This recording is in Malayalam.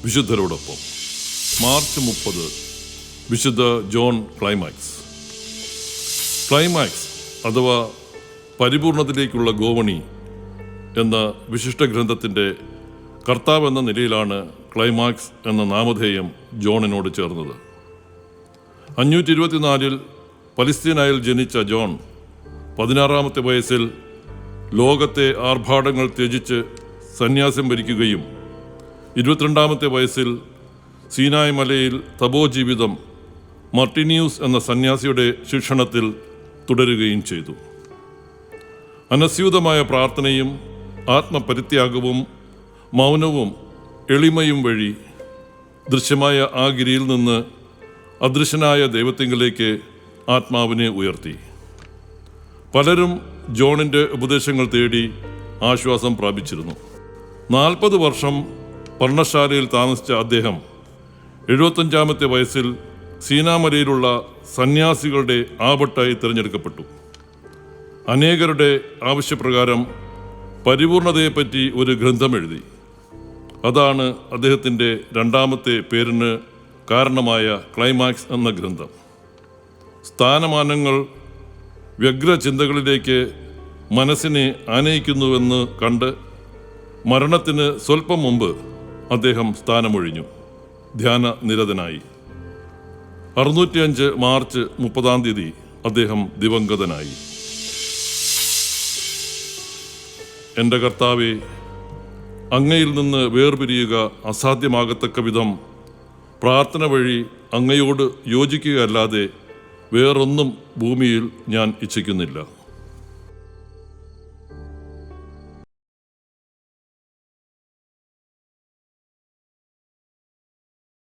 വിശുദ്ധരോടൊപ്പം. മാർച്ച് 30 വിശുദ്ധ ജോൺ ക്ലൈമാക്സ്. ക്ലൈമാക്സ് അഥവാ പരിപൂർണതയിലേക്കുള്ള ഗോവണി എന്ന വിശിഷ്ട ഗ്രന്ഥത്തിൻ്റെ കർത്താവ് എന്ന നിലയിലാണ് ക്ലൈമാക്സ് എന്ന നാമധേയം ജോണിനോട് ചേർന്നത്. 524 പലസ്തീനായിൽ ജനിച്ച ജോൺ 16-ാമത്തെ വയസ്സിൽ ലോകത്തെ ആർഭാടങ്ങൾ ത്യജിച്ച് സന്യാസം വരിക്കുകയും 22-ാമത്തെ വയസ്സിൽ സീനായ് മലയിൽ തപോജീവിതം മർട്ടിനിയൂസ് എന്ന സന്യാസിയുടെ ശിക്ഷണത്തിൽ തുടരുകയും ചെയ്തു. അനസ്യൂതമായ പ്രാർത്ഥനയും ആത്മപരിത്യാഗവും മൗനവും എളിമയും വഴി ദൃശ്യമായ ആ ഗിരിയിൽ നിന്ന് അദൃശ്യനായ ദൈവത്തിങ്കിലേക്ക് ആത്മാവിനെ ഉയർത്തി. പലരും ജോണിൻ്റെ ഉപദേശങ്ങൾ തേടി ആശ്വാസം പ്രാപിച്ചിരുന്നു. 40 വർഷം പർണശാലയിൽ താമസിച്ച അദ്ദേഹം 75-ാമത്തെ വയസ്സിൽ സീനാമലയിലുള്ള സന്യാസികളുടെ ആപത്തായി തിരഞ്ഞെടുക്കപ്പെട്ടു. അനേകരുടെ ആവശ്യപ്രകാരം പരിപൂർണതയെപ്പറ്റി ഒരു ഗ്രന്ഥം എഴുതി. അതാണ് അദ്ദേഹത്തിൻ്റെ 2-ാമത്തെ പേരിന് കാരണമായ ക്ലൈമാക്സ് എന്ന ഗ്രന്ഥം. സ്ഥാനമാനങ്ങൾ വ്യഗ്രചിന്തകളിലേക്ക് മനസ്സിനെ ആനയിക്കുന്നുവെന്ന് കണ്ട് മരണത്തിന് സ്വല്പം മുമ്പ് അദ്ദേഹം സ്ഥാനമൊഴിഞ്ഞു, ധ്യാന നിരതനായി. 605 മാർച്ച് 30 അദ്ദേഹം ദിവംഗതനായി. എൻ്റെ കർത്താവേ, അങ്ങയിൽ നിന്ന് വേർപിരിയുക അസാധ്യമാകത്തക്ക വിധം പ്രാർത്ഥന വഴി അങ്ങയോട് യോജിക്കുകയല്ലാതെ വേറൊന്നും ഭൂമിയിൽ ഞാൻ ഇച്ഛിക്കുന്നില്ല.